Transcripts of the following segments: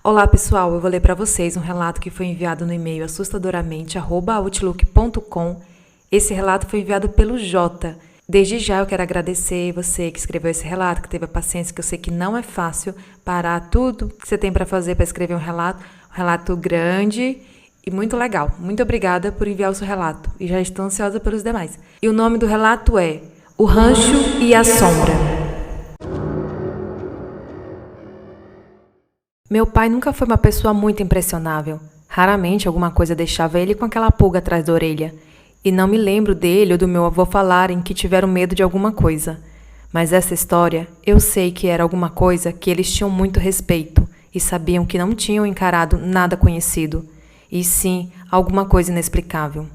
Olá pessoal, eu vou ler para vocês um relato que foi enviado no e-mail assustadoramente@outlook.com. Esse relato foi enviado pelo Jota. Desde já eu quero agradecer você que escreveu esse relato, que teve a paciência, que eu sei que não é fácil parar tudo que você tem para fazer para escrever um relato grande e muito legal. Muito obrigada por enviar o seu relato e já estou ansiosa pelos demais. E o nome do relato é O Rancho e a Sombra. Meu pai nunca foi uma pessoa muito impressionável. Raramente alguma coisa deixava ele com aquela pulga atrás da orelha. E não me lembro dele ou do meu avô falarem que tiveram medo de alguma coisa. Mas essa história, eu sei que era alguma coisa que eles tinham muito respeito e sabiam que não tinham encarado nada conhecido, e sim alguma coisa inexplicável.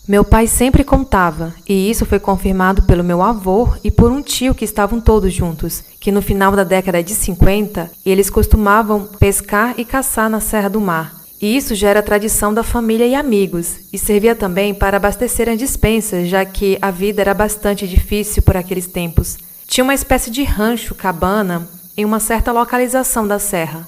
Meu pai sempre contava, e isso foi confirmado pelo meu avô e por um tio que estavam todos juntos, que no final da década de 50, eles costumavam pescar e caçar na Serra do Mar. E isso já era tradição da família e amigos, e servia também para abastecer as despensas, já que a vida era bastante difícil por aqueles tempos. Tinha uma espécie de rancho, cabana, em uma certa localização da serra.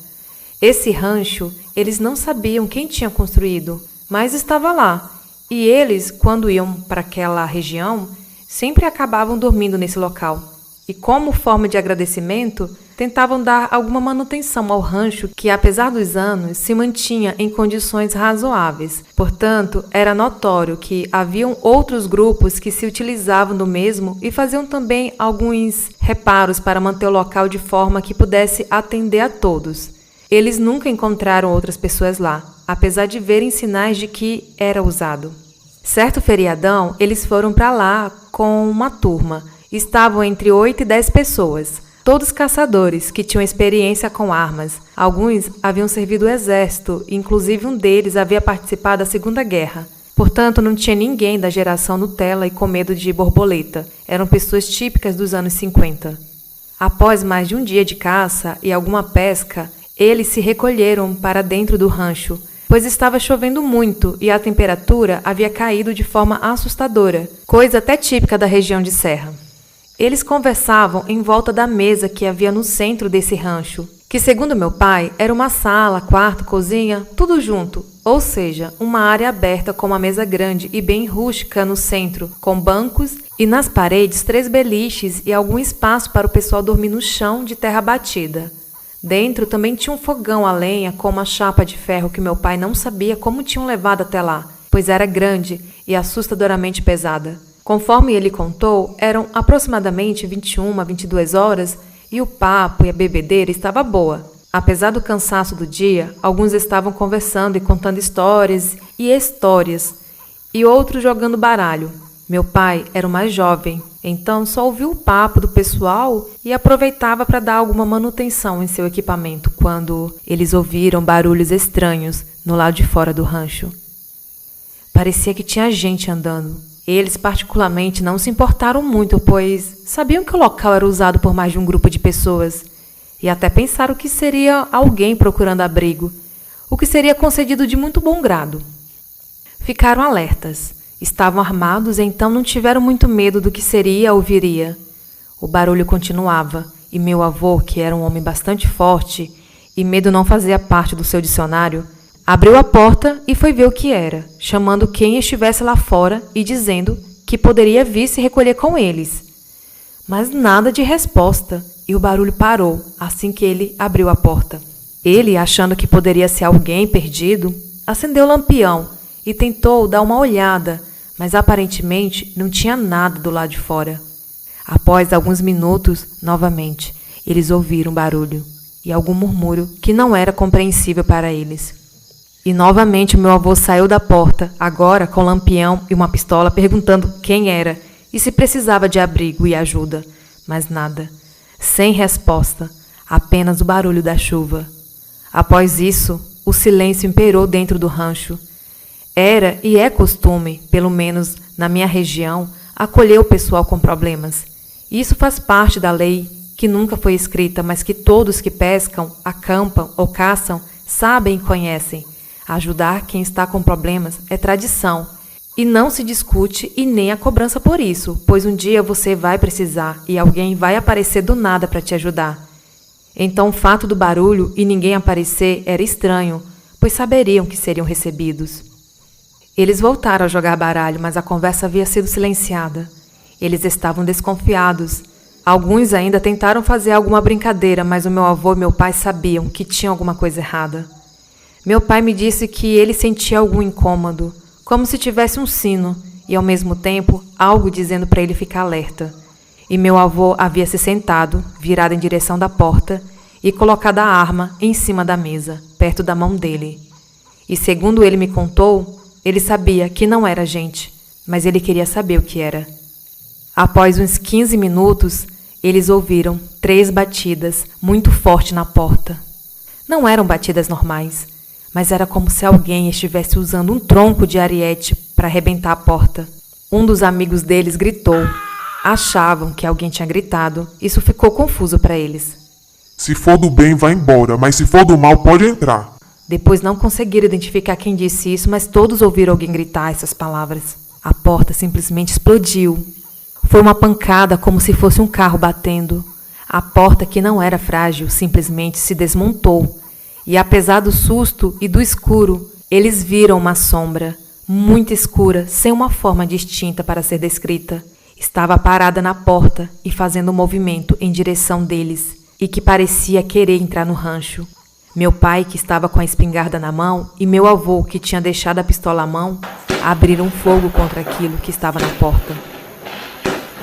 Esse rancho, eles não sabiam quem tinha construído, mas estava lá. E eles, quando iam para aquela região, sempre acabavam dormindo nesse local. E como forma de agradecimento, tentavam dar alguma manutenção ao rancho que, apesar dos anos, se mantinha em condições razoáveis. Portanto, era notório que haviam outros grupos que se utilizavam do mesmo e faziam também alguns reparos para manter o local de forma que pudesse atender a todos. Eles nunca encontraram outras pessoas lá, apesar de verem sinais de que era usado. Certo feriadão, eles foram para lá com uma turma. Estavam entre 8 e 10 pessoas, todos caçadores que tinham experiência com armas. Alguns haviam servido o exército, inclusive um deles havia participado da Segunda Guerra. Portanto, não tinha ninguém da geração Nutella e com medo de borboleta. Eram pessoas típicas dos anos 50. Após mais de um dia de caça e alguma pesca, eles se recolheram para dentro do rancho, pois estava chovendo muito e a temperatura havia caído de forma assustadora, coisa até típica da região de serra. Eles conversavam em volta da mesa que havia no centro desse rancho, que, segundo meu pai, era uma sala, quarto, cozinha, tudo junto, ou seja, uma área aberta com uma mesa grande e bem rústica no centro, com bancos e nas paredes 3 beliches e algum espaço para o pessoal dormir no chão de terra batida. Dentro também tinha um fogão a lenha com uma chapa de ferro que meu pai não sabia como tinham levado até lá, pois era grande e assustadoramente pesada. Conforme ele contou, eram aproximadamente 21 a 22 horas e o papo e a bebedeira estava boa. Apesar do cansaço do dia, alguns estavam conversando e contando histórias, e outros jogando baralho. Meu pai era o mais jovem, então só ouvia o papo do pessoal e aproveitava para dar alguma manutenção em seu equipamento quando eles ouviram barulhos estranhos no lado de fora do rancho. Parecia que tinha gente andando. Eles particularmente não se importaram muito, pois sabiam que o local era usado por mais de um grupo de pessoas e até pensaram que seria alguém procurando abrigo, o que seria concedido de muito bom grado. Ficaram alertas. Estavam armados, então não tiveram muito medo do que seria ou viria. O barulho continuava, e meu avô, que era um homem bastante forte, e medo não fazia parte do seu dicionário, abriu a porta e foi ver o que era, chamando quem estivesse lá fora e dizendo que poderia vir se recolher com eles. Mas nada de resposta, e o barulho parou assim que ele abriu a porta. Ele, achando que poderia ser alguém perdido, acendeu o lampião e tentou dar uma olhada, mas aparentemente não tinha nada do lado de fora. Após alguns minutos, novamente, eles ouviram barulho e algum murmúrio que não era compreensível para eles. E novamente meu avô saiu da porta, agora com lampião e uma pistola, perguntando quem era e se precisava de abrigo e ajuda. Mas nada. Sem resposta, apenas o barulho da chuva. Após isso, o silêncio imperou dentro do rancho. Era e é costume, pelo menos na minha região, acolher o pessoal com problemas. Isso faz parte da lei, que nunca foi escrita, mas que todos que pescam, acampam ou caçam sabem e conhecem. Ajudar quem está com problemas é tradição, e não se discute e nem a cobrança por isso, pois um dia você vai precisar e alguém vai aparecer do nada para te ajudar. Então o fato do barulho e ninguém aparecer era estranho, pois saberiam que seriam recebidos. Eles voltaram a jogar baralho, mas a conversa havia sido silenciada. Eles estavam desconfiados. Alguns ainda tentaram fazer alguma brincadeira, mas o meu avô e meu pai sabiam que tinha alguma coisa errada. Meu pai me disse que ele sentia algum incômodo, como se tivesse um sino, e ao mesmo tempo algo dizendo para ele ficar alerta. E meu avô havia se sentado, virado em direção da porta, e colocado a arma em cima da mesa, perto da mão dele. E segundo ele me contou, ele sabia que não era gente, mas ele queria saber o que era. Após uns 15 minutos, eles ouviram 3 batidas muito fortes na porta. Não eram batidas normais, mas era como se alguém estivesse usando um tronco de ariete para arrebentar a porta. Um dos amigos deles gritou. Achavam que alguém tinha gritado. Isso ficou confuso para eles. Se for do bem, vai embora, mas se for do mal, pode entrar. Depois não conseguiram identificar quem disse isso, mas todos ouviram alguém gritar essas palavras. A porta simplesmente explodiu. Foi uma pancada como se fosse um carro batendo. A porta, que não era frágil, simplesmente se desmontou. E apesar do susto e do escuro, eles viram uma sombra, muito escura, sem uma forma distinta para ser descrita. Estava parada na porta e fazendo um movimento em direção deles, e que parecia querer entrar no rancho. Meu pai, que estava com a espingarda na mão, e meu avô, que tinha deixado a pistola à mão, abriram fogo contra aquilo que estava na porta.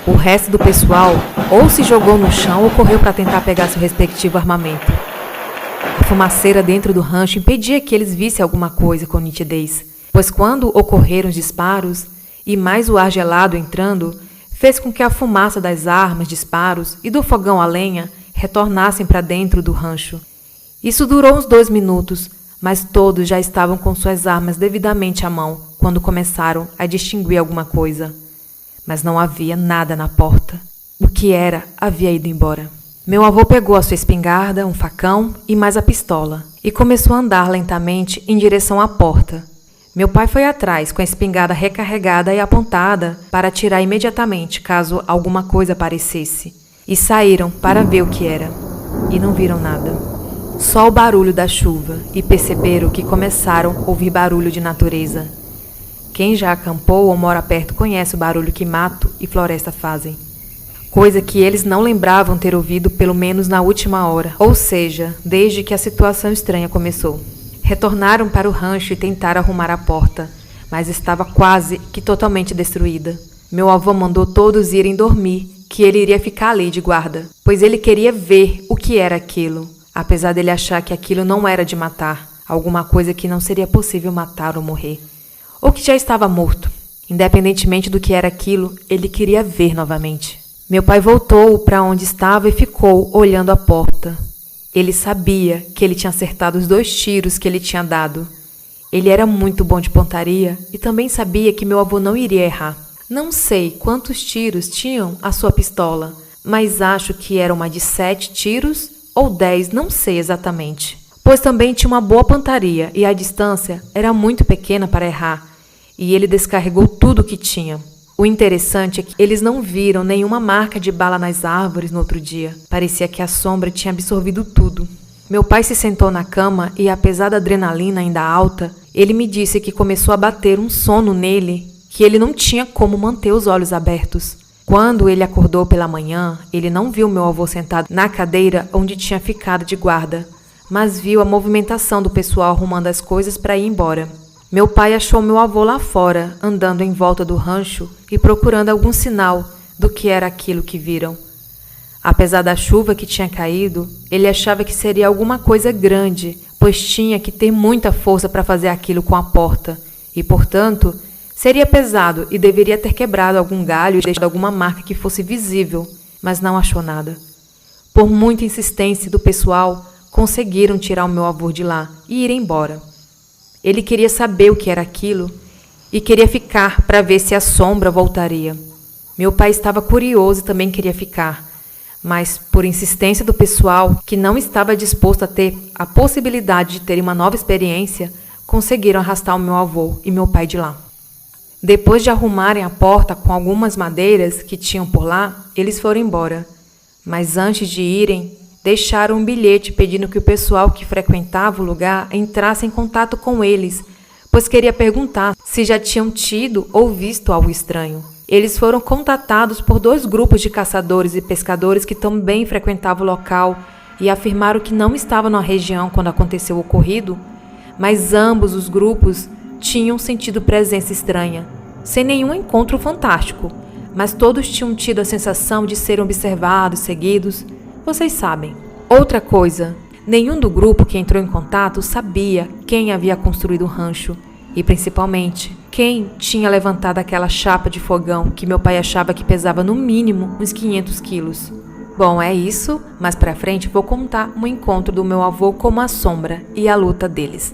O resto do pessoal ou se jogou no chão ou correu para tentar pegar seu respectivo armamento. A fumaceira dentro do rancho impedia que eles vissem alguma coisa com nitidez, pois quando ocorreram os disparos, e mais o ar gelado entrando, fez com que a fumaça das armas, disparos e do fogão a lenha retornassem para dentro do rancho. Isso durou uns 2 minutos, mas todos já estavam com suas armas devidamente à mão quando começaram a distinguir alguma coisa. Mas não havia nada na porta. O que era havia ido embora. Meu avô pegou a sua espingarda, um facão e mais a pistola, e começou a andar lentamente em direção à porta. Meu pai foi atrás, com a espingarda recarregada e apontada para atirar imediatamente caso alguma coisa aparecesse. E saíram para ver o que era. E não viram nada. Só o barulho da chuva, e perceberam que começaram a ouvir barulho de natureza. Quem já acampou ou mora perto conhece o barulho que mato e floresta fazem. Coisa que eles não lembravam ter ouvido pelo menos na última hora, ou seja, desde que a situação estranha começou. Retornaram para o rancho e tentaram arrumar a porta, mas estava quase que totalmente destruída. Meu avô mandou todos irem dormir, que ele iria ficar ali de guarda, pois ele queria ver o que era aquilo, apesar dele achar que aquilo não era de matar, alguma coisa que não seria possível matar ou morrer, ou que já estava morto. Independentemente do que era aquilo, ele queria ver novamente. Meu pai voltou para onde estava e ficou olhando a porta. Ele sabia que ele tinha acertado os 2 tiros que ele tinha dado. Ele era muito bom de pontaria e também sabia que meu avô não iria errar. Não sei quantos tiros tinham a sua pistola, mas acho que era uma de 7 tiros ou 10, não sei exatamente. Pois também tinha uma boa pontaria e a distância era muito pequena para errar, e ele descarregou tudo o que tinha. O interessante é que eles não viram nenhuma marca de bala nas árvores no outro dia. Parecia que a sombra tinha absorvido tudo. Meu pai se sentou na cama e, apesar da adrenalina ainda alta, ele me disse que começou a bater um sono nele, que ele não tinha como manter os olhos abertos. Quando ele acordou pela manhã, ele não viu meu avô sentado na cadeira onde tinha ficado de guarda, mas viu a movimentação do pessoal arrumando as coisas para ir embora. Meu pai achou meu avô lá fora, andando em volta do rancho e procurando algum sinal do que era aquilo que viram. Apesar da chuva que tinha caído, ele achava que seria alguma coisa grande, pois tinha que ter muita força para fazer aquilo com a porta, e, portanto, seria pesado e deveria ter quebrado algum galho e deixado alguma marca que fosse visível, mas não achou nada. Por muita insistência do pessoal, conseguiram tirar o meu avô de lá e ir embora. Ele queria saber o que era aquilo e queria ficar para ver se a sombra voltaria. Meu pai estava curioso e também queria ficar, mas por insistência do pessoal, que não estava disposto a ter a possibilidade de ter uma nova experiência, conseguiram arrastar o meu avô e meu pai de lá. Depois de arrumarem a porta com algumas madeiras que tinham por lá, eles foram embora. Mas antes de irem, deixaram um bilhete pedindo que o pessoal que frequentava o lugar entrasse em contato com eles, pois queria perguntar se já tinham tido ou visto algo estranho. Eles foram contatados por 2 grupos de caçadores e pescadores que também frequentavam o local e afirmaram que não estavam na região quando aconteceu o ocorrido, mas ambos os grupos tinham sentido presença estranha, sem nenhum encontro fantástico, mas todos tinham tido a sensação de serem observados, seguidos, vocês sabem. Outra coisa, nenhum do grupo que entrou em contato sabia quem havia construído o rancho e, principalmente, quem tinha levantado aquela chapa de fogão que meu pai achava que pesava no mínimo uns 500 quilos. Bom, é isso, mas pra frente vou contar um encontro do meu avô com uma sombra e a luta deles.